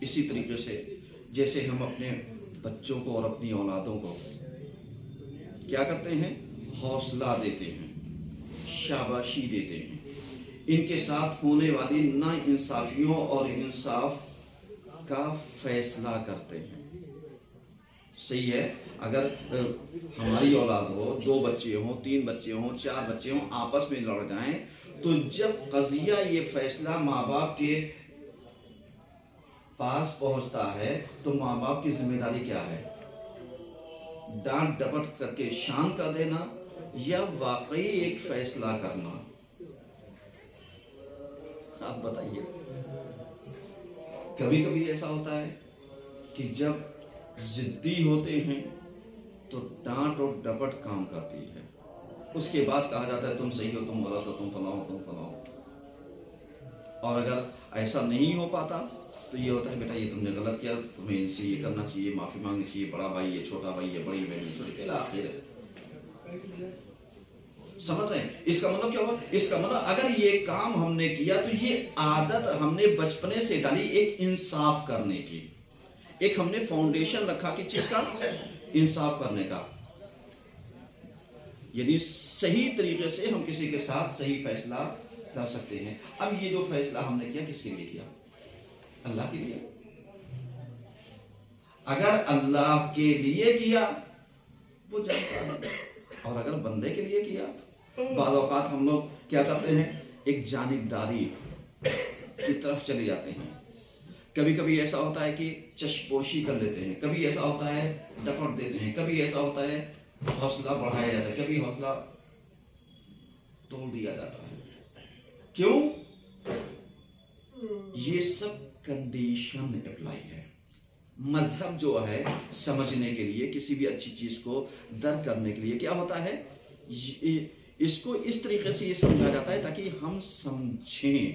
اسی طریقے سے جیسے ہم اپنے بچوں کو اور اپنی اولادوں کو کیا کرتے ہیں؟ حوصلہ دیتے ہیں، شاباشی دیتے ہیں، ان کے ساتھ ہونے والی نا انصافیوں اور انصاف کا فیصلہ کرتے ہیں۔ صحیح ہے، اگر ہماری اولاد ہو، 2 بچے ہوں، 3 بچے ہوں، 4 بچے ہوں، آپس میں لڑ جائیں تو جب قضیہ یہ فیصلہ ماں باپ کے پاس پہنچتا ہے تو ماں باپ کی ذمہ داری کیا ہے؟ ڈانٹ ڈپٹ کر کے شانت کر دینا یا واقعی ایک فیصلہ کرنا؟ آپ بتائیے۔ کبھی کبھی ایسا ہوتا ہے کہ جب ضدی ہوتے ہیں تو ڈانٹ اور ڈپٹ کام کرتی ہے، اس کے بعد کہا جاتا ہے تم صحیح ہو، تم غلط ہو، تم فلاں ہو، تم فلاں ہو۔ اور اگر ایسا نہیں ہو پاتا تو یہ ہوتا ہے بیٹا یہ تم نے غلط کیا، تمہیں ان سے یہ کرنا چاہیے، معافی مانگنی چاہیے، بڑا بھائی ہے، چھوٹا بھائی ہے، بڑی بہن ہے، چھوٹی آخر ہے۔ سمجھ رہے ہیں اس کا مطلب کیا ہوا؟ اس کا مطلب اگر یہ کام ہم نے کیا تو یہ عادت ہم نے بچپنے سے ڈالی ایک انصاف کرنے کی، ایک ہم نے فاؤنڈیشن رکھا کہ چیز کا انصاف کرنے کا، یعنی صحیح طریقے سے ہم کسی کے ساتھ صحیح فیصلہ کر سکتے ہیں۔ اب یہ جو فیصلہ ہم نے کیا کس کے لیے کیا؟ اللہ کے لیے۔ اگر اللہ کے لیے کیا وہ جانتا ہے، اور اگر بندے کے لیے کیا، بعض اوقات ہم لوگ کیا کرتے ہیں؟ ایک جانبداری کی طرف چلے جاتے ہیں۔ کبھی کبھی ایسا ہوتا ہے کہ چشپوشی کر لیتے ہیں، کبھی ایسا ہوتا ہے ڈپٹ دیتے ہیں، کبھی ایسا ہوتا ہے حوصلہ بڑھایا جاتا ہے، کبھی حوصلہ توڑ دیا جاتا ہے۔ کیوں؟ یہ سب کنڈیشن اپلائی ہے۔ مذہب جو ہے سمجھنے کے لیے، کسی بھی اچھی چیز کو درک کرنے کے لیے کیا ہوتا ہے؟ اس کو اس طریقے سے یہ سمجھا جاتا ہے تاکہ ہم سمجھیں،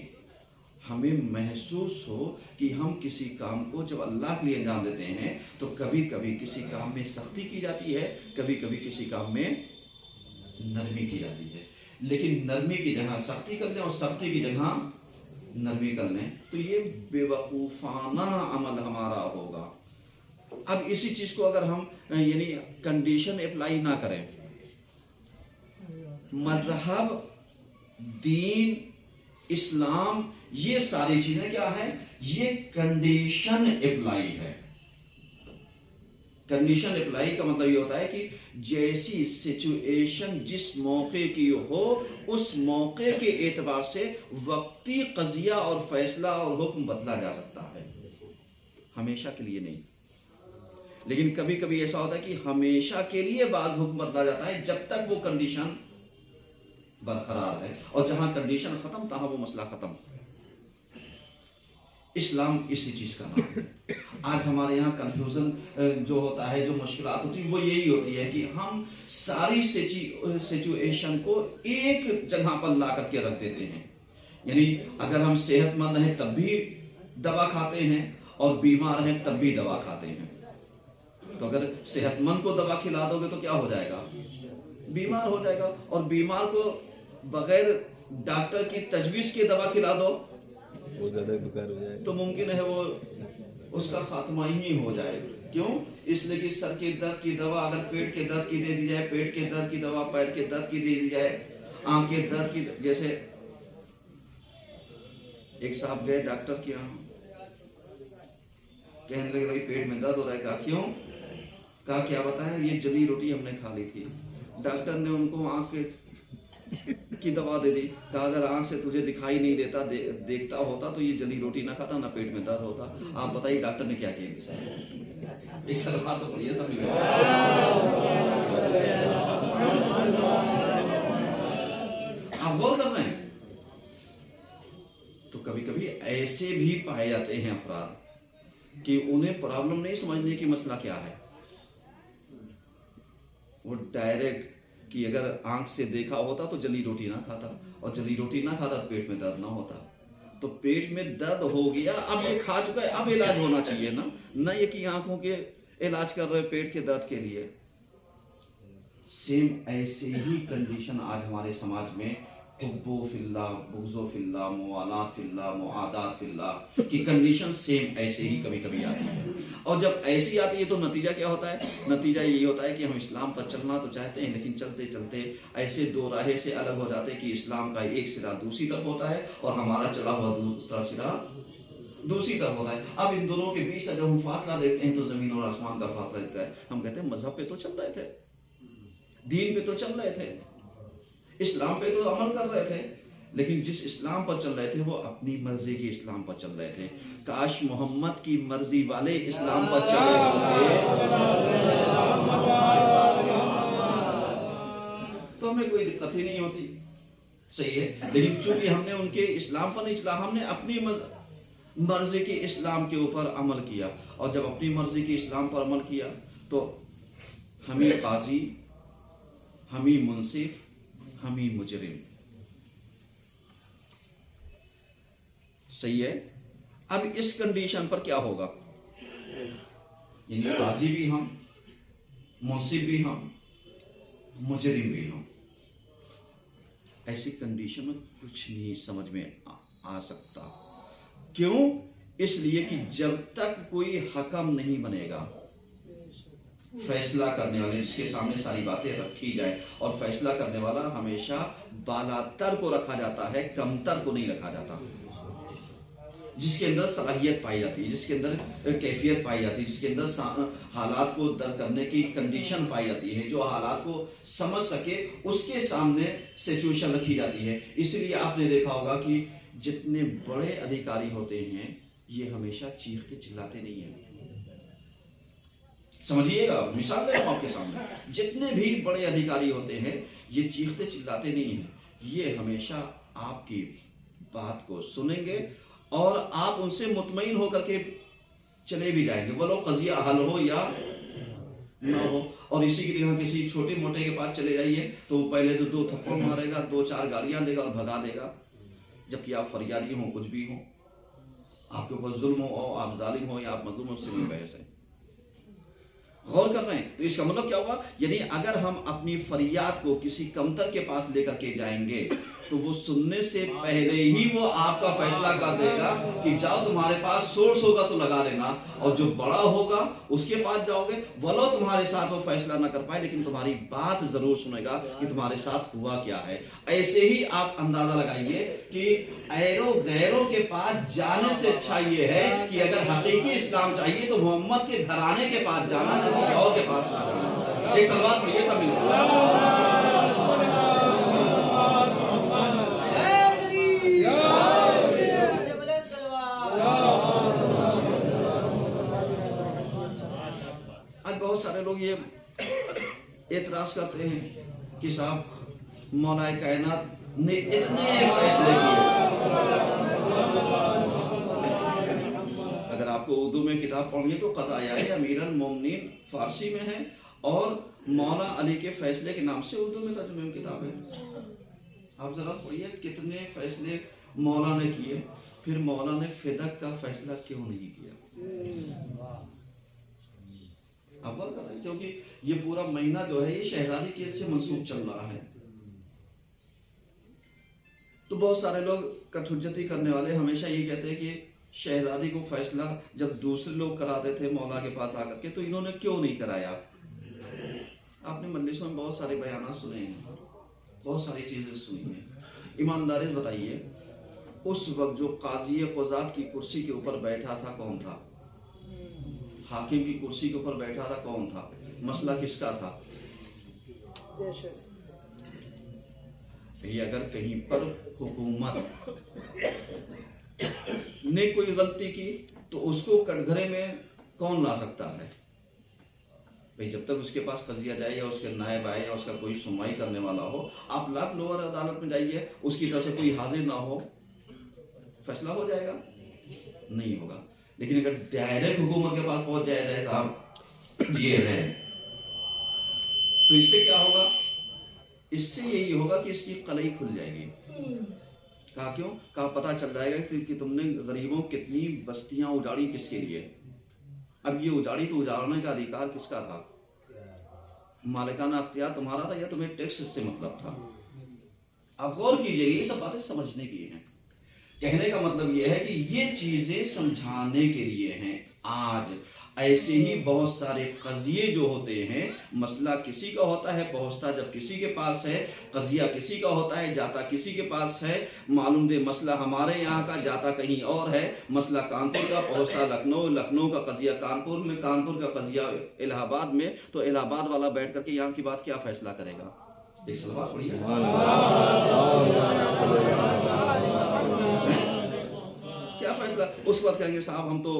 ہمیں محسوس ہو کہ ہم کسی کام کو جب اللہ کے لیے انجام دیتے ہیں تو کبھی کبھی کسی کام میں سختی کی جاتی ہے، کبھی کبھی کسی کام میں نرمی کی جاتی ہے، لیکن نرمی کی جگہ سختی کر لیں اور سختی کی جگہ نرمی کر لیں تو یہ بے وقوفانہ عمل ہمارا ہوگا۔ اب اسی چیز کو اگر ہم یعنی کنڈیشن اپلائی نہ کریں، مذہب، دین، اسلام، یہ ساری چیزیں کیا ہیں؟ یہ کنڈیشن اپلائی ہے۔ کنڈیشن اپلائی کا مطلب یہ ہوتا ہے کہ جیسی سچویشن جس موقع کی ہو اس موقع کے اعتبار سے وقتی قضیہ اور فیصلہ اور حکم بدلا جا سکتا ہے، ہمیشہ کے لیے نہیں۔ لیکن کبھی کبھی ایسا ہوتا ہے کہ ہمیشہ کے لیے بعض حکم بدلا جاتا ہے جب تک وہ کنڈیشن برقرار ہے، اور جہاں کنڈیشن ختم تہاں وہ مسئلہ ختم۔ اسلام اسی چیز کا نام ہے۔ آج ہمارے یہاں کنفیوژن جو ہوتا ہے، جو مشکلات ہوتی ہے وہ یہی ہوتی ہے کہ ہم ساری سچویشن کو ایک جگہ پر لا کر کے رکھ دیتے ہیں۔ یعنی اگر ہم صحت مند ہیں تب بھی دوا کھاتے ہیں اور بیمار ہیں تب بھی دوا کھاتے ہیں۔ تو اگر صحت مند کو دوا کھلا دو گے تو کیا ہو جائے گا؟ بیمار ہو جائے گا، اور بیمار کو بغیر ڈاکٹر کی تجویز کے دوا کھلا دو وہ زیادہ بیکار ہو جائے تو ممکن ہے وہ اس کا خاتمہ ہی ہو جائے۔ کیوں؟ اس لیے کہ سر کے درد کی دوا اگر پیٹ کے درد کی دے دی جائے، پیٹ کے درد کی دوا پیٹ کے درد کی دے دی جائے، آنکھ کے درد کی، جیسے ایک صاحب گئے ڈاکٹر کے یہاں، کہنے لگے بھائی پیٹ میں درد ہو رہا ہے۔ کہا کیوں؟ کہا کیا بتایا، یہ جلی روٹی ہم نے کھا لی تھی۔ ڈاکٹر نے ان کو آنکھ کی دوا دے دی۔ کہا اگر آنکھ سے تجھے دکھائی نہیں دیتا، دیکھتا ہوتا تو یہ جلی روٹی نہ کھاتا، نہ پیٹ میں درد ہوتا۔ آپ بتائیے ڈاکٹر نے کیا کیا؟ ایک سلام تو پڑھیے سب لوگ۔ آپ غور کر رہے ہیں؟ تو کبھی کبھی ایسے بھی پائے جاتے ہیں افراد کہ انہیں پرابلم نہیں سمجھنے کی مسئلہ کیا ہے، وہ ڈائریکٹ کہ اگر آنکھ سے دیکھا ہوتا تو جلی روٹی نہ کھاتا، اور جلی روٹی نہ کھاتا تو پیٹ میں درد نہ ہوتا۔ تو پیٹ میں درد ہو گیا، اب یہ کھا چکا ہے، اب علاج ہونا چاہیے نا، نہ یہ کہ آنکھوں کے علاج کر رہے پیٹ کے درد کے لیے۔ سیم ایسے ہی کنڈیشن آج ہمارے سماج میں حب فی اللہ، بغض فی اللہ، موالات فی اللہ، معادات فی اللہ کی کنڈیشن سیم ایسے ہی کبھی کبھی آتی ہے. اور جب ایسی آتی ہے تو نتیجہ کیا ہوتا ہے؟ نتیجہ یہی ہوتا ہے کہ ہم اسلام پر چلنا تو چاہتے ہیں، لیکن چلتے چلتے ایسے دو راہے سے الگ ہو جاتے ہیں کہ اسلام کا ایک سرا دوسری طرف ہوتا ہے اور ہمارا چلا ہوا دوسرا سرا دوسری طرف ہوتا ہے. اب ان دونوں کے بیچ کا جب ہم فاصلہ دیکھتے ہیں تو زمین اور آسمان کا فاصلہ دیکھتا ہے. ہم کہتے ہیں مذہب پہ تو چل رہے تھے، دین پہ تو چل رہے تھے، اسلام پہ تو عمل کر رہے تھے، لیکن جس اسلام پر چل رہے تھے وہ اپنی مرضی کے اسلام پر چل رہے تھے. کاش محمد کی مرضی والے اسلام پر چلے ہوتے تو ہمیں کوئی دقت ہی نہیں ہوتی. صحیح ہے، لیکن چونکہ ہم نے ان کے اسلام پر نہیں چلا، ہم نے اپنی مرضی کے اسلام کے اوپر عمل کیا. اور جب اپنی مرضی کے اسلام پر عمل کیا تو ہمیں قاضی، ہمیں منصف، ہمیں مجرم. صحیح ہے. اب اس کنڈیشن پر کیا ہوگا؟ یعنی قاضی بھی ہم، منصف بھی ہم، مجرم بھی ہم. ایسی کنڈیشن میں کچھ نہیں سمجھ میں آ سکتا. کیوں؟ اس لیے کہ جب تک کوئی حکم نہیں بنے گا، فیصلہ کرنے والے جس کے سامنے ساری باتیں رکھی جائیں، اور فیصلہ کرنے والا ہمیشہ بالاتر کو رکھا جاتا ہے، کمتر کو نہیں رکھا جاتا. جس کے اندر صلاحیت پائی جاتی ہے، جس کے اندر کیفیت پائی جاتی ہے، جس کے اندر حالات کو درک کرنے کی کنڈیشن پائی جاتی ہے، جو حالات کو سمجھ سکے، اس کے سامنے سچویشن رکھی جاتی ہے. اس لیے آپ نے دیکھا ہوگا کہ جتنے بڑے ادھیکاری ہوتے ہیں یہ ہمیشہ چیختے چلاتے نہیں ہیں. سمجھیے گا، مثال دے رہا ہوں آپ کے سامنے، جتنے بھی بڑے ادھیکاری ہوتے ہیں یہ چیختے چلاتے نہیں ہیں. یہ ہمیشہ آپ کی بات کو سنیں گے اور آپ ان سے مطمئن ہو کر کے چلے بھی جائیں گے، وہ لوگ قضیہ حل ہو یا نہ ہو. اور اسی کے لیے کسی چھوٹے موٹے کے پاس چلے جائیے تو وہ پہلے تو 2 تھپڑ مارے گا، 2-4 گالیاں دے گا اور بھگا دے گا. جبکہ آپ فریادی ہوں، کچھ بھی ہوں، آپ کے اوپر ظلم ہو، آپ ظالم ہو یا آپ مظلوم ہو، اس سے بھی بحث ہے. غور کر رہے ہیں؟ تو اس کا مطلب کیا ہوا؟ یعنی اگر ہم اپنی فریاد کو کسی کمتر کے پاس لے کر کے جائیں گے تو وہ سننے سے پہلے ہی وہ آپ کا فیصلہ کر دے گا کہ جاؤ، تمہارے پاس سورس ہوگا تو لگا لینا، اور جو بڑا ہوگا اس کے پاس جاؤ گے، ولو تمہارے ساتھ وہ فیصلہ نہ کر پائے لیکن تمہاری بات ضرور سنے گا کہ تمہارے ساتھ ہوا کیا ہے. ایسے ہی آپ اندازہ لگائیے کہ غیروں کے پاس جانے سے اچھا یہ ہے کہ اگر حقیقی اسلام چاہیے تو محمد کے گھرانے کے پاس جانا، کسی اور کے پاس نہ جانا. ایک سلوات پڑھیے سب مل کر. بہت سارے لوگ یہ اعتراض کرتے ہیں کہ صاحب مولا کائنات نے اتنے فیصلے کیے. اگر آپ کو اردو میں کتاب پڑھنی تو قضائیہ امیر المومنین فارسی میں ہے اور مولا علی کے فیصلے کے نام سے اردو میں ترجمہ کتاب ہے. آپ ذرا پڑھیے کتنے فیصلے مولا نے کیے، پھر مولا نے فدق کا فیصلہ کیوں نہیں کیا. آپ غور کر رہے ہیں، کیونکہ یہ پورا مہینہ جو ہے یہ شہزادی کے سے منسوب چل رہا ہے. تو بہت سارے لوگ کٹ حجتی کرنے والے ہمیشہ یہ کہتے ہیں کہ شہزادی کو فیصلہ جب دوسرے لوگ کراتے تھے مولا کے پاس آ کر کے تو انہوں نے کیوں نہیں کرایا. آپ نے مجلسوں میں بہت سارے بیانات سنے ہیں، بہت ساری چیزیں سنی ہیں. ایمانداری سے بتائیے، اس وقت جو قاضی قضات کی کرسی کے اوپر بیٹھا تھا کون تھا؟ حاکم کی کرسی کے اوپر بیٹھا تھا کون تھا؟ مسئلہ کس کا تھا؟ اگر کہیں پر حکومت نے کوئی غلطی کی تو اس کو کٹگھرے میں کون لا سکتا ہے؟ جب تک اس کے پاس قضیہ جائے یا اس کے نائب آئے یا اس کا کوئی سنوائی کرنے والا ہو، آپ لاکھ لوور عدالت میں جائیے، اس کی طرف سے کوئی حاضر نہ ہو، فیصلہ ہو جائے گا؟ نہیں ہوگا. لیکن اگر ڈائریکٹ حکومت کے پاس پہنچ جائے صاحب یہ ہے، تو اس سے کیا ہوگا؟ اس سے یہی ہوگا کہ اس کی قلعی کھل جائے گی. کہا کیوں؟ کہا پتہ چل جائے گا کہ تم نے غریبوں کتنی بستیاں اجاڑی، کس کے لیے. اب یہ اجاڑی تو اجاڑنے کا ادھیکار کس کا تھا؟ مالکانہ اختیار تمہارا تھا یا تمہیں ٹیکس سے مطلب تھا؟ آپ غور کیجئے، یہ سب باتیں سمجھنے کی ہیں. کہنے کا مطلب یہ ہے کہ یہ چیزیں سمجھانے کے لیے ہیں. آج ایسے ہی بہت سارے قضیے جو ہوتے ہیں، مسئلہ کسی کا ہوتا ہے پہنچتا جب کسی کے پاس ہے، قضیہ کسی کا ہوتا ہے جاتا کسی کے پاس ہے. معلوم دے مسئلہ ہمارے یہاں کا جاتا کہیں اور ہے، مسئلہ کانپور کا پہنچتا لکھنؤ، لکھنؤ کا قضیہ کانپور میں، کانپور کا قضیہ الہ آباد میں. تو الہ آباد والا بیٹھ کر کے یہاں کی بات کیا فیصلہ کرے گا؟ ایک سلوات پڑھیے. کیا فیصلہ؟ اس وقت کہیں گے صاحب ہم تو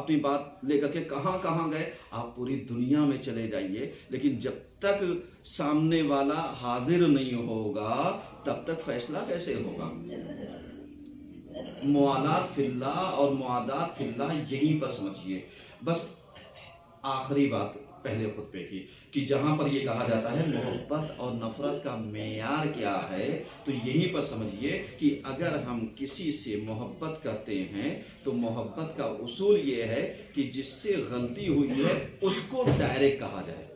اپنی بات لے کر کے کہاں کہاں گئے. آپ پوری دنیا میں چلے جائیے، لیکن جب تک سامنے والا حاضر نہیں ہوگا تب تک فیصلہ کیسے ہوگا؟ موالات فی اللہ اور معادات فی اللہ یہیں پر سمجھیے. بس آخری بات پہلے خطبے کی کہ جہاں پر یہ کہا جاتا ہے محبت اور نفرت کا معیار کیا ہے، تو یہیں پر سمجھیے کہ اگر ہم کسی سے محبت کرتے ہیں تو محبت کا اصول یہ ہے کہ جس سے غلطی ہوئی ہے اس کو ڈائریکٹ کہا جائے،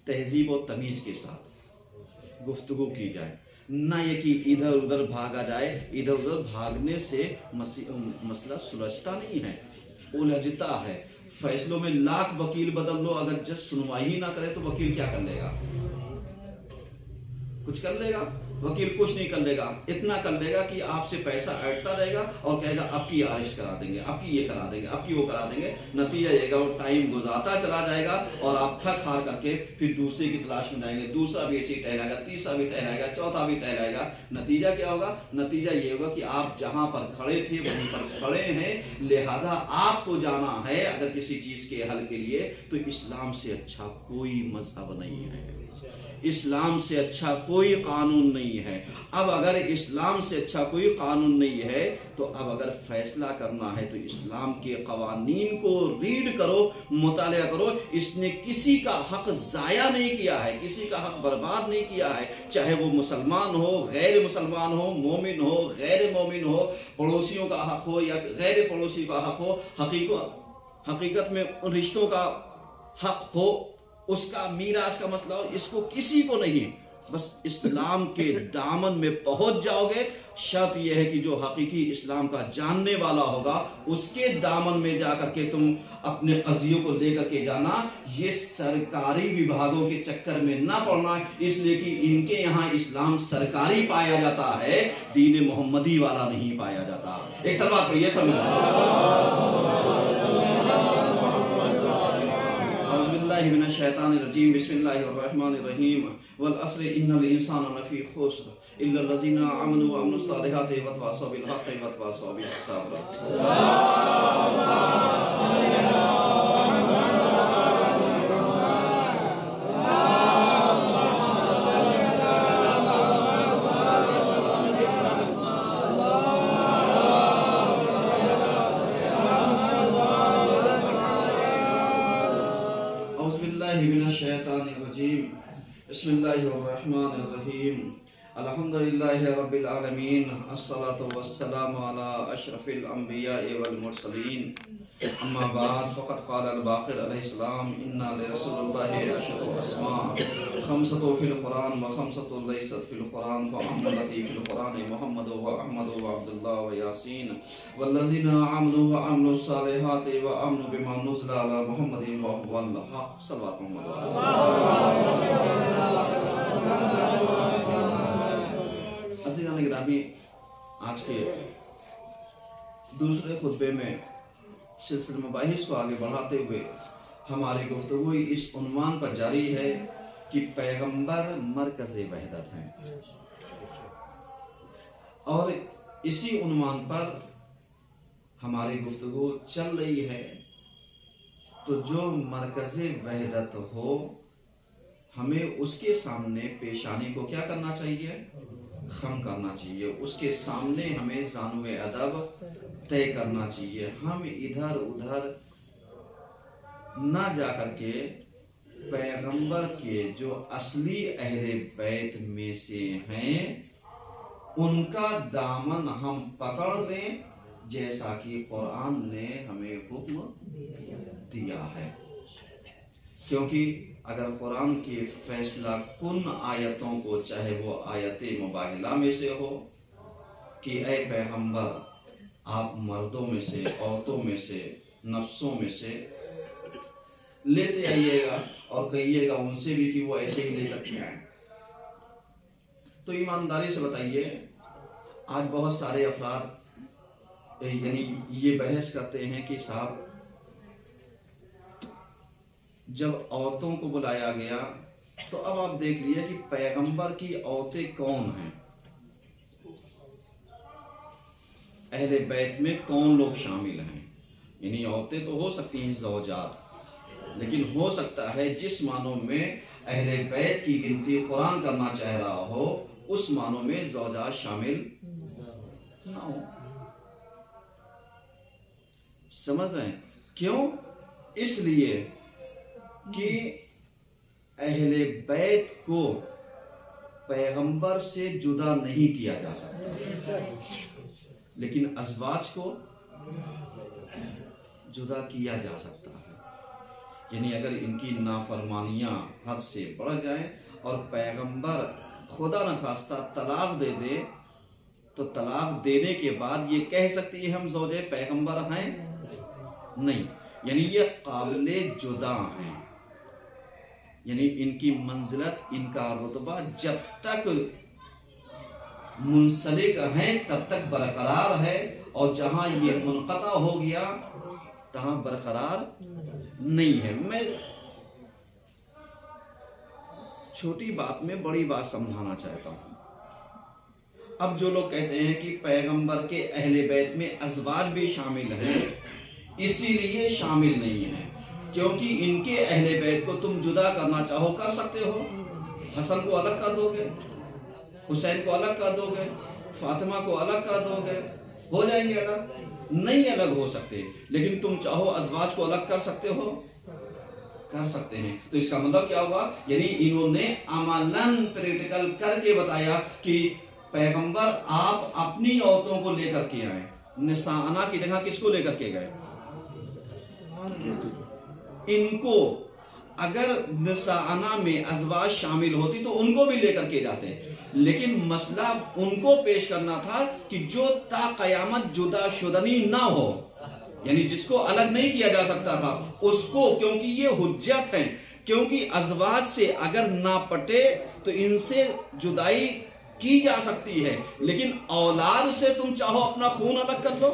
تہذیب و تمیز کے ساتھ گفتگو کی جائے، نہ یہ کہ ادھر ادھر بھاگا جائے. ادھر ادھر بھاگنے سے مسئلہ سلجھتا نہیں ہے، الجھتا ہے. فیصلوں میں لاکھ وکیل بدل لو، اگر جج سنوائی ہی نہ کرے تو وکیل کیا کر لے گا؟ کچھ کر لے گا؟ وکیل کچھ نہیں کر لے گا. اتنا کر لے گا کہ آپ سے پیسہ ایٹتا رہے گا اور کہے گا اب کی اریسٹ کرا دیں گے، اب کی یہ کرا دیں گے، اب کی وہ کرا دیں گے. نتیجہ یہ گا وہ ٹائم گزارتا چلا جائے گا اور آپ تھک ہار کر کے پھر دوسرے کی تلاش میں جائیں گے. دوسرا بھی ایسے ہی ٹہلائے گا، تیسرا بھی ٹہلائے گا، چوتھا بھی ٹہلائے گا. نتیجہ کیا ہوگا؟ نتیجہ یہ ہوگا کہ آپ جہاں پر کھڑے تھے وہیں پر کھڑے ہیں. لہذا آپ کو جانا ہے اگر کسی چیز کے حل کے لیے تو اسلام سے اچھا کوئی مذہب نہیں ہے، اسلام سے اچھا کوئی قانون نہیں ہے. اب اگر اسلام سے اچھا کوئی قانون نہیں ہے تو اب اگر فیصلہ کرنا ہے تو اسلام کے قوانین کو ریڈ کرو، مطالعہ کرو. اس نے کسی کا حق ضائع نہیں کیا ہے، کسی کا حق برباد نہیں کیا ہے، چاہے وہ مسلمان ہو، غیر مسلمان ہو، مومن ہو، غیر مومن ہو، پڑوسیوں کا حق ہو یا غیر پڑوسی کا حق ہو. حقیقت میں ان رشتوں کا حق ہو، اس کا میراث کا مسئلہ ہو، اس کو کسی کو نہیں. بس اسلام کے دامن میں پہنچ جاؤ گے. شرط یہ ہے کہ جو حقیقی اسلام کا جاننے والا ہوگا اس کے دامن میں جا کر کے تم اپنے قضیوں کو لے کر کے جانا. یہ سرکاری وبھاگوں کے چکر میں نہ پڑنا، اس لیے کہ ان کے یہاں اسلام سرکاری پایا جاتا ہے، دین محمدی والا نہیں پایا جاتا. ایک سلوات پڑھیے سمجھ. من الشیطان الرجیم بسم اللہ الرحمن الرحیم والعصر ان الانسان لفی خسر الا الذین آمنوا وعملوا الصالحات وتواصوا بالحق وتواصوا بالصبر. بسم اللہ الرحمن الرحیم الحمدللہ رب العالمین الصلاة والسلام علی اشرف الانبیاء والمرسلین. اما بعد فقد قال الباقر علیہ السلام انا لرسول اللہ اشد اسماء خمسۃ فی القرآن و خمسۃ لیست فی القرآن فمحمدتی فی القرآن محمد و احمد و عبداللہ و یاسین والذین آمنوا وعملوا الصالحات وآمنوا بما نزل علی محمد وهو الحق. صلوات محمد. عزیزان گرامی، آج کے دوسرے خطبے میں سلسلہ مباحث کو آگے بڑھاتے ہوئے ہماری گفتگو اس عنوان پر جاری ہے کہ پیغمبر مرکز وحدت ہیں، اور اسی عنوان پر ہماری گفتگو چل رہی ہے. تو جو مرکز وحدت ہو ہمیں اس کے سامنے پیشانی کو کیا کرنا چاہیے؟ خم کرنا چاہیے. اس کے سامنے ہمیں زانو ادب طے کرنا چاہیے. ہم ادھر ادھر نہ جا کر کے پیغمبر کے جو اصلی اہل بیت میں سے ہیں ان کا دامن ہم پکڑ لیں جیسا کہ قرآن نے ہمیں حکم دیا ہے. کیونکہ اگر قرآن کی فیصلہ کن آیتوں کو، چاہے وہ آیت مباہلہ میں سے ہو کہ اے پیغمبر آپ مردوں میں سے، عورتوں میں سے، نفسوں میں سے لیتے آئیے گا اور کہیے گا ان سے بھی کہ وہ ایسے ہی لے کر کے آئیں، تو ایمانداری سے بتائیے آج بہت سارے افراد یعنی یہ بحث کرتے ہیں کہ صاحب جب عورتوں کو بلایا گیا تو اب آپ دیکھ لیے کہ پیغمبر کی عورتیں کون ہیں، اہل بیت میں کون لوگ شامل ہیں. یعنی عورتیں تو ہو سکتی ہیں زوجات، لیکن ہو سکتا ہے جس معنوں میں اہل بیت کی گنتی قرآن کرنا چاہ رہا ہو اس معنوں میں زوجات شامل نہ ہو. سمجھ رہے ہیں کیوں؟ اس لیے کہ اہل بیت کو پیغمبر سے جدا نہیں کیا جا سکتا، لیکن ازواج کو جدا کیا جا سکتا ہے. یعنی اگر ان کی نافرمانیاں حد سے بڑھ جائیں اور پیغمبر خدا نخواستہ طلاق دے دے تو طلاق دینے کے بعد یہ کہہ سکتی ہے ہم زوجے پیغمبر ہیں؟ نہیں. یعنی یہ قابل جدا ہیں. یعنی ان کی منزلت، ان کا رتبہ جب تک منسلک ہیں تب تک برقرار ہے، اور جہاں یہ منقطع ہو گیا تہاں برقرار نہیں ہے. میں چھوٹی بات میں بڑی بات سمجھانا چاہتا ہوں. اب جو لوگ کہتے ہیں کہ پیغمبر کے اہل بیت میں ازواج بھی شامل ہیں، اسی لیے شامل نہیں ہیں کیونکہ ان کے اہل بیت کو تم جدا کرنا چاہو کر سکتے ہو. حسن کو الگ کر دو گے، حسین کو الگ کر دو گے، فاطمہ کو الگ کر دو گے، ہو جائیں گے الگ؟ نہیں الگ ہو سکتے. لیکن تم چاہو ازواج کو الگ کر سکتے ہو، کر سکتے ہیں. تو اس کا مطلب کیا ہوا؟ یعنی انہوں نے عملاً پریکٹیکل کر کے بتایا کہ پیغمبر آپ اپنی عورتوں کو لے کر کے آئیں. نساءنا کی جگہ کس کو لے کر کے گئے؟ ان کو. اگر نساءنا میں ازواج شامل ہوتی تو ان کو بھی لے کر کے جاتے، لیکن مسئلہ ان کو پیش کرنا تھا کہ جو تا قیامت جدا شدنی نہ ہو، یعنی جس کو الگ نہیں کیا جا سکتا تھا اس کو، کیونکہ یہ حجت ہیں. کیونکہ ازواج سے اگر نہ پٹے تو ان سے جدائی کی جا سکتی ہے، لیکن اولاد سے تم چاہو اپنا خون الگ کر لو،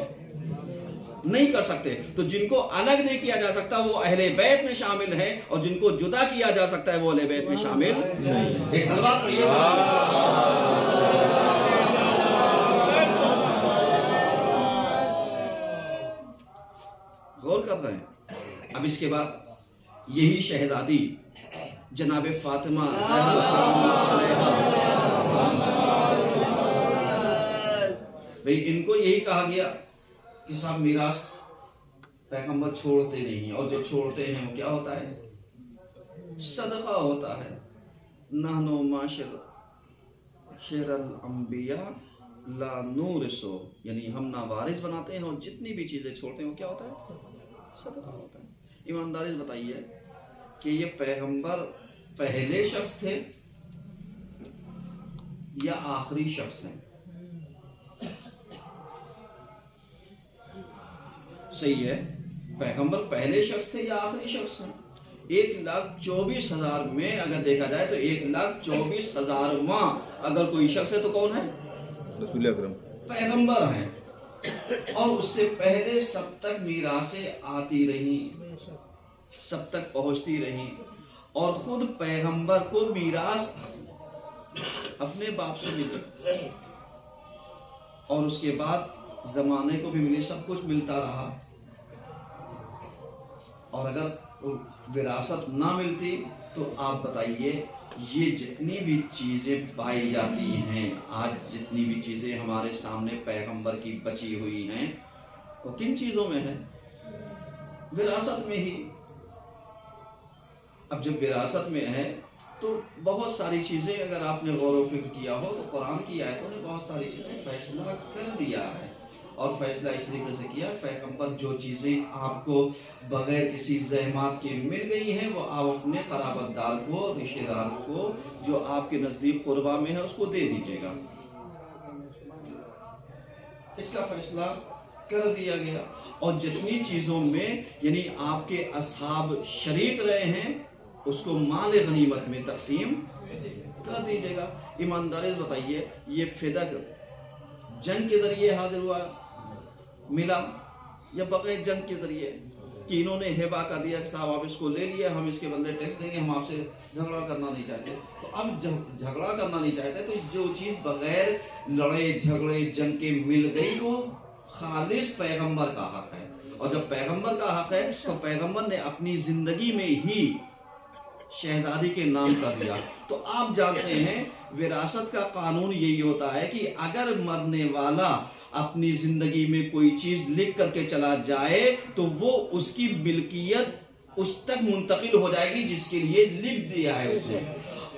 نہیں کر سکتے. تو جن کو الگ نہیں کیا جا سکتا وہ اہل بیت میں شامل ہیں، اور جن کو جدا کیا جا سکتا ہے وہ اہل بیت میں شامل نہیں. ایک صلوات پڑھیے. غور کر رہے ہیں؟ اب اس کے بعد یہی شہزادی جناب فاطمہ بھئی ان کو یہی کہا گیا کہ صاحب میراث پیغمبر چھوڑتے نہیں ہیں، اور جو چھوڑتے ہیں وہ کیا ہوتا ہے؟ صدقہ ہوتا ہے. نحنو معاشر الانبیاء لا نورثو، یعنی ہم نہ وارث بناتے ہیں، اور جتنی بھی چیزیں چھوڑتے ہیں وہ کیا ہوتا ہے؟ صدقہ ہوتا ہے. ایمانداری سے بتائیے کہ یہ پیغمبر پہلے شخص تھے یا آخری شخص ہیں؟ صحیح ہے، پیغمبر پہلے شخص تھے یا آخری شخص ہیں؟ 1,24,000 میں اگر دیکھا جائے تو 1,24,000واں اگر کوئی شخص ہے تو کون ہے؟ رسول اکرم پیغمبر ہیں. اور اس سے پہلے سب تک میراثیں آتی رہیں، سب تک پہنچتی رہیں، اور خود پیغمبر کو میراث اپنے باپ سے ملی، اور اس کے بعد زمانے کو بھی ملی، سب کچھ ملتا رہا. اور اگر وراثت نہ ملتی تو آپ بتائیے یہ جتنی بھی چیزیں پائی جاتی ہیں آج، جتنی بھی چیزیں ہمارے سامنے پیغمبر کی بچی ہوئی ہیں، وہ کن چیزوں میں ہے؟ وراثت میں ہی. اب جب وراثت میں ہے تو بہت ساری چیزیں اگر آپ نے غور و فکر کیا ہو تو قرآن کی آیتوں نے بہت ساری چیزیں فیصلہ کر دیا ہے. اور فیصلہ اس طریقے سے کیا پیغمبر جو چیزیں آپ کو بغیر کسی زحمات کے مل گئی ہیں وہ آپ اپنے قرابت دار کو، رشتہ دار کو جو آپ کے نزدیک قربا میں ہے اس کو دے دیجیے گا۔ اس کا فیصلہ کر دیا گیا، اور جتنی چیزوں میں یعنی آپ کے اصحاب شریک رہے ہیں اس کو مال غنیمت میں تقسیم کر دیجیے گا۔ ایمانداری سے بتائیے یہ فدق جنگ کے ذریعے حاضر ہوا ملا یا بغیر جنگ کے ذریعے کہ انہوں نے ہبہ کا دیا کہ صاحب آپ اس کو لے لیے، ہم اس کے بدلے ٹیکس دیں گے، ہم آپ سے جھگڑا کرنا نہیں چاہتے۔ تو اب جب جھگڑا کرنا نہیں چاہتے تو جو چیز بغیر لڑے جھگڑے جنگ کے مل گئی تو خالص پیغمبر کا حق ہے، اور جب پیغمبر کا حق ہے تو پیغمبر نے اپنی زندگی میں ہی شہزادی کے نام کر دیا۔ تو آپ جانتے ہیں وراثت کا قانون یہی ہوتا ہے کہ اگر مرنے والا اپنی زندگی میں کوئی چیز لکھ کر کے چلا جائے تو وہ اس کی ملکیت اس تک منتقل ہو جائے گی جس کے لیے لکھ دیا ہے اس نے۔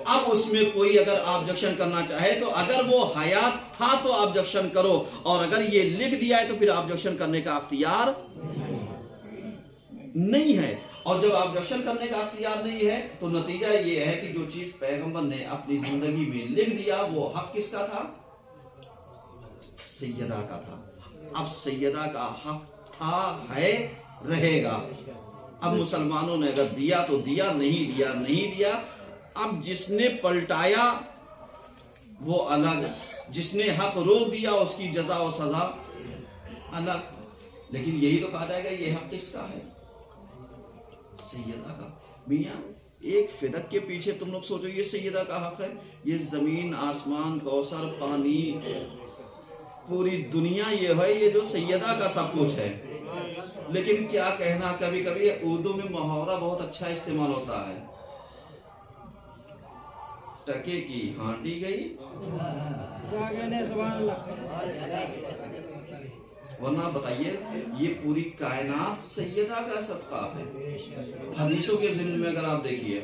اب اس میں کوئی اگر آبجیکشن کرنا چاہے تو اگر وہ حیات تھا تو آبجیکشن کرو، اور اگر یہ لکھ دیا ہے تو پھر آبجیکشن کرنے کا اختیار نہیں ہے۔ اور جب آبجیکشن کرنے کا اختیار نہیں ہے تو نتیجہ یہ ہے کہ جو چیز پیغمبر نے اپنی زندگی میں لکھ دیا وہ حق کس کا تھا؟ سیدہ کا تھا۔ اب سیدہ کا حق تھا، ہے، رہے گا۔ اب مسلمانوں نے اگر دیا تو دیا، نہیں دیا نہیں دیا۔ اب جس نے پلٹایا وہ الگ، جس نے حق روک دیا اس کی جزا و سزا الگ۔ لیکن یہی تو کہا جائے گا یہ حق کس کا ہے؟ سیدہ کا۔ میاں ایک فدق کے پیچھے تم لوگ سوچو یہ سیدہ کا حق ہے؟ یہ زمین آسمان کوثر پانی پوری دنیا یہ ہے، یہ جو سیدہ کا سب کچھ ہے۔ لیکن کیا کہنا، کبھی کبھی اردو میں محاورہ بہت اچھا استعمال ہوتا ہے، ٹکے کی ہانڈی گئی ورنہ بتائیے یہ پوری کائنات سیدہ کا صدقہ ہے۔ حدیثوں کے ضمن میں اگر آپ دیکھیے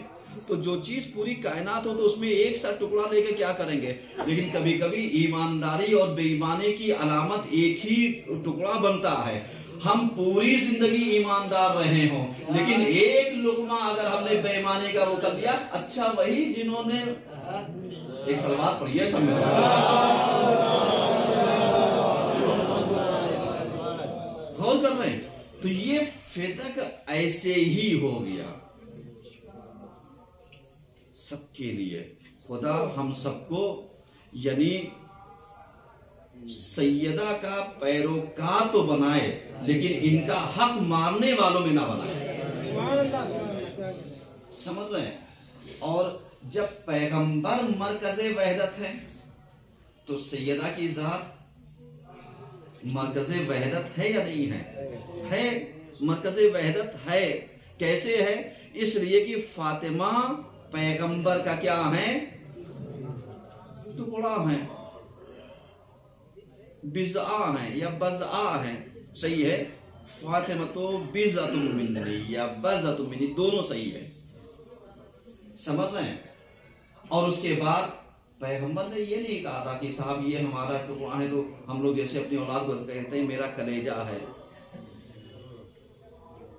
تو جو چیز پوری کائنات ہو تو اس میں ایک سا ٹکڑا لے کے کیا کریں گے، لیکن کبھی کبھی ایمانداری اور بے ایمانی کی علامت ایک ہی ٹکڑا بنتا ہے۔ ہم پوری زندگی ایماندار رہے ہوں لیکن ایک لقمہ اگر ہم نے بے ایمانی کا وہ کر لیا، اچھا وہی جنہوں نے ایک سلوات پڑھی ہے سمجھ غور کر رہے ہیں، تو یہ فدق ایسے ہی ہو گیا سب کے لیے۔ خدا ہم سب کو یعنی سیدہ کا پیروکار تو بنائے لیکن ان کا حق مارنے والوں میں نہ بنائے، سمجھ رہے ہیں؟ اور جب پیغمبر مرکز وحدت ہے تو سیدہ کی ذات مرکز وحدت ہے یا نہیں ہے؟ ہے، مرکز وحدت ہے۔ کیسے ہے؟ اس لیے کہ فاطمہ پیغمبر کا کیا ہے؟ ٹکڑا ہے، بضعہ ہیں یا بضعہ ہیں، صحیح ہے؟ فاطمہ تو بضعۃ منی یا بضعۃ منی، دونوں صحیح ہے، سمجھ رہے ہیں؟ اور اس کے بعد پیغمبر نے یہ نہیں کہا تھا کہ صاحب یہ ہمارا ٹکڑا ہے، تو ہم لوگ جیسے اپنی اولاد کو کہتے ہیں میرا کلیجہ ہے،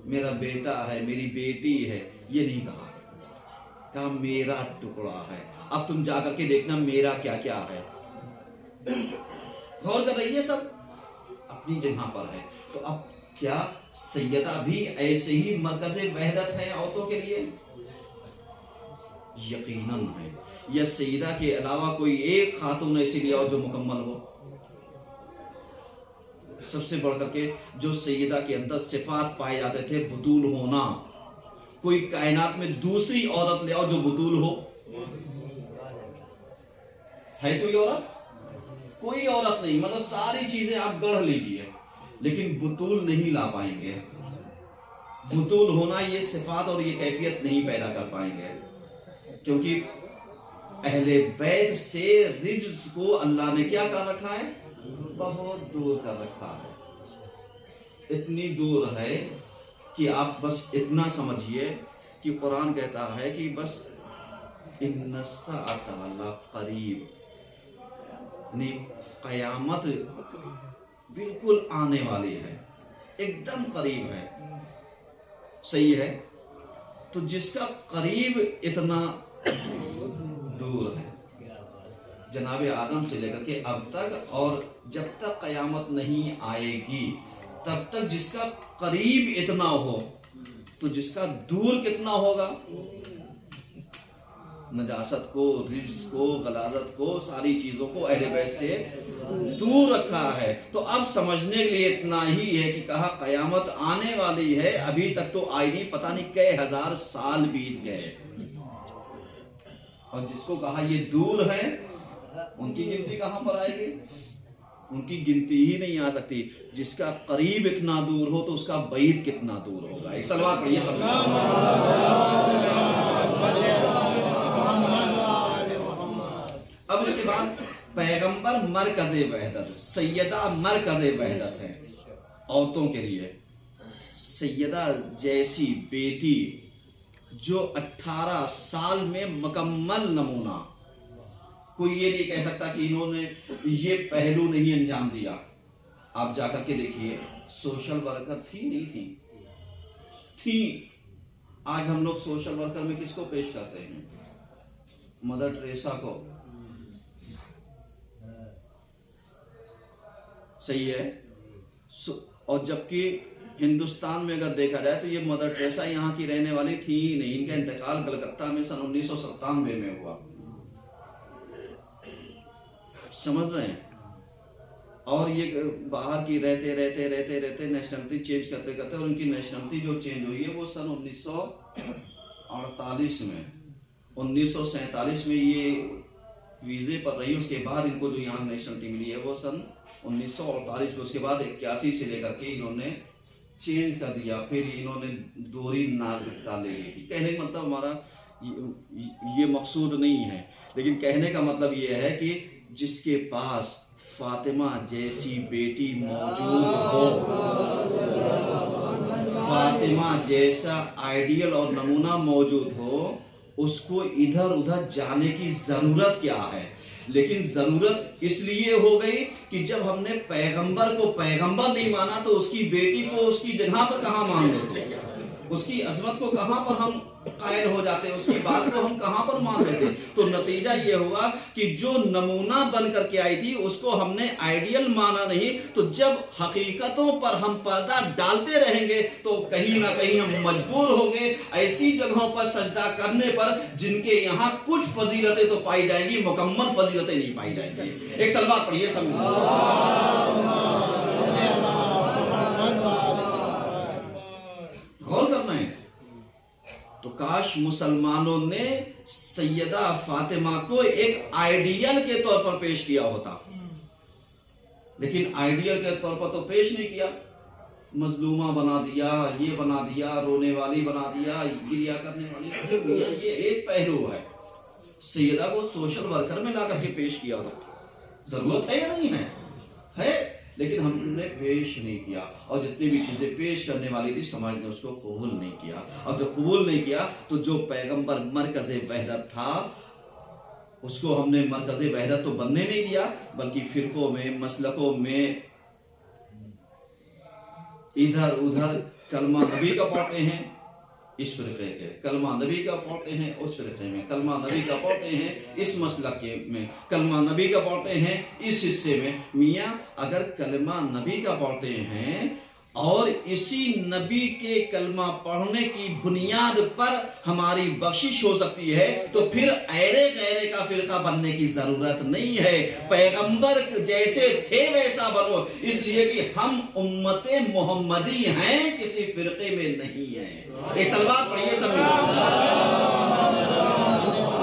میرا بیٹا ہے، میری بیٹی ہے، یہ نہیں کہا، کہا میرا ٹکڑا ہے۔ اب تم جا کر کے دیکھنا میرا کیا کیا ہے۔ غور کر رہی ہے، سب اپنی جگہ پر ہے۔ تو اب کیا سیدہ بھی ایسے ہی مرکز وحدت ہے عورتوں کے لیے؟ یقیناً ہے۔ یا سیدہ کے علاوہ کوئی ایک خاتون ایسی لیا ہو جو مکمل ہو؟ سب سے بڑھ کر کے جو سیدہ کے اندر صفات پائے جاتے تھے، بطول ہونا، کوئی کائنات میں دوسری عورت لے آؤ جو بطول ہو؟ ہے کوئی عورت؟ کوئی عورت نہیں، مطلب ساری چیزیں آپ گڑھ لیجئے لیکن بطول نہیں لا پائیں گے۔ بطول ہونا یہ صفات اور یہ کیفیت نہیں پیدا کر پائیں گے، کیونکہ اہل بیت سے رجز کو اللہ نے کیا کر رکھا ہے؟ بہت دور کر رکھا ہے۔ اتنی دور ہے کہ آپ بس اتنا سمجھیے کہ قرآن کہتا ہے کہ بس ان الساعۃ لقریب، یعنی قیامت بالکل آنے والی ہے، ایک دم قریب ہے، صحیح ہے؟ تو جس کا قریب اتنا دور ہے، جناب آدم سے لے کر کے اب تک، اور جب تک قیامت نہیں آئے گی تب تک جس کا قریب اتنا ہو تو جس کا دور کتنا ہوگا؟ نجاست کو، رجس کو، غلاظت کو، ساری چیزوں کو اہل بیت سے دور رکھا ہے۔ تو اب سمجھنے کے لیے اتنا ہی ہے کہ کہا قیامت آنے والی ہے، ابھی تک تو آئی نہیں، پتہ نہیں کئی ہزار سال بیت گئے، اور جس کو کہا یہ دور ہے ان کی گنتی کہاں پر آئے گی؟ ان کی گنتی ہی نہیں آ سکتی۔ جس کا قریب اتنا دور ہو تو اس کا بعید کتنا دور ہوگا۔ ایک صلوات پڑھیے سب۔ اب اس کے بعد پیغمبر مرکز وحدت، سیدہ مرکز وحدت ہے عورتوں کے لیے۔ سیدہ جیسی بیٹی جو 18 سال میں مکمل نمونہ، کوئی یہ نہیں کہہ سکتا کہ انہوں نے یہ پہلو نہیں انجام دیا۔ آپ جا کر کے دیکھیے، سوشل ورکر تھی نہیں تھی؟ آج ہم لوگ سوشل ورکر میں کس کو پیش کرتے ہیں؟ مدر ٹریسا کو، صحیح ہے؟ اور جبکہ ہندوستان میں اگر دیکھا جائے تو یہ مدر ٹریسا یہاں کی رہنے والی تھی ہی نہیں، ان کا انتقال کلکتہ میں سن 1997 میں ہوا، سمجھ رہے ہیں؟ اور یہ باہر کی رہتے نیشنلٹی چینج کرتے اور ان کی نیشنلٹی جو چینج ہوئی ہے وہ سن 1948 میں، 1947 میں یہ ویزے پر رہی، اس کے بعد ان کو جو یہاں نیشنلٹی ملی ہے وہ سن 1948 میں، اس کے بعد 81 سے لے کر کے انہوں نے چینج کر دیا، پھر انہوں نے دوہری ناگرکتا لے لی تھی۔ کہنے کا مطلب ہمارا یہ مقصود نہیں ہے، لیکن کہنے کا مطلب یہ ہے کہ جس کے پاس فاطمہ جیسی بیٹی موجود ہو، فاطمہ جیسا آئیڈیل اور نمونہ موجود ہو، اس کو ادھر ادھر جانے کی ضرورت کیا ہے؟ لیکن ضرورت اس لیے ہو گئی کہ جب ہم نے پیغمبر کو پیغمبر نہیں مانا تو اس کی بیٹی کو اس کی جگہ پر کہاں مان لیتے، اس کی عظمت کو کہاں پر ہم قائل ہو جاتے، اس کی بات کو ہم کہاں پر مان لیتے۔ تو نتیجہ یہ ہوا کہ جو نمونہ بن کر کے آئی تھی اس کو ہم نے آئیڈیل مانا نہیں، تو جب حقیقتوں پر ہم پردہ ڈالتے رہیں گے تو کہیں نہ کہیں ہم مجبور ہوں گے ایسی جگہوں پر سجدہ کرنے پر جن کے یہاں کچھ فضیلتیں تو پائی جائیں گی، مکمل فضیلتیں نہیں پائی جائیں گی۔ ایک صلوات پڑھیے سب۔ غور کرنا ہے۔ تو کاش مسلمانوں نے سیدہ فاطمہ کو ایک آئیڈیل کے طور پر پیش کیا ہوتا، لیکن آئیڈیل کے طور پر تو پیش نہیں کیا، مظلومہ بنا دیا، یہ بنا دیا، رونے والی بنا دیا، گریا کرنے والی۔ یہ ایک پہلو ہے، سیدہ کو سوشل ورکر میں لا کر کے پیش کیا تھا۔ ضرورت ہے یا نہیں ہے؟ لیکن ہم نے پیش نہیں کیا، اور جتنی بھی چیزیں پیش کرنے والی تھی سماج نے اس کو قبول نہیں کیا، اور جب قبول نہیں کیا تو جو پیغمبر مرکز وحدت تھا اس کو ہم نے مرکز وحدت تو بننے نہیں دیا، بلکہ فرقوں میں، مسلکوں میں ادھر ادھر کلمہ نبی کا پڑھتے ہیں اس فرقے کے، کلمہ نبی کا پڑھتے ہیں اس فرقے میں، کلمہ نبی کا پڑھتے ہیں اس مسلک میں، کلمہ نبی کا پڑھتے ہیں اس حصے میں۔ میاں اگر کلمہ نبی کا پڑھتے ہیں اور اسی نبی کے کلمہ پڑھنے کی بنیاد پر ہماری بخشش ہو سکتی ہے تو پھر ایرے غیرے کا فرقہ بننے کی ضرورت نہیں ہے۔ پیغمبر جیسے تھے ویسا بنو، اس لیے کہ ہم امت محمدی ہیں، کسی فرقے میں نہیں ہیں۔ ایک صلوات پڑھیے سب میں۔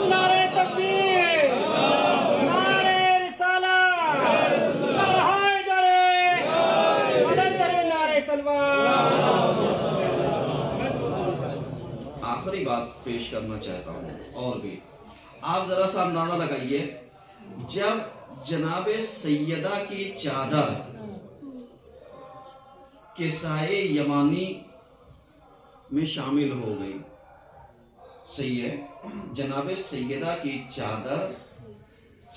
نعرہ تکبیر، نعرہ رسالت، نعرہ حیدر، مدد کرے نعرہ سلوات۔ آخری بات پیش کرنا چاہتا ہوں، اور بھی آپ ذرا سا اندازہ لگائیے، جب جناب سیدہ کی چادر کسائے یمانی میں شامل ہو گئی، صحیح ہے؟ جناب سیدہ کی چادر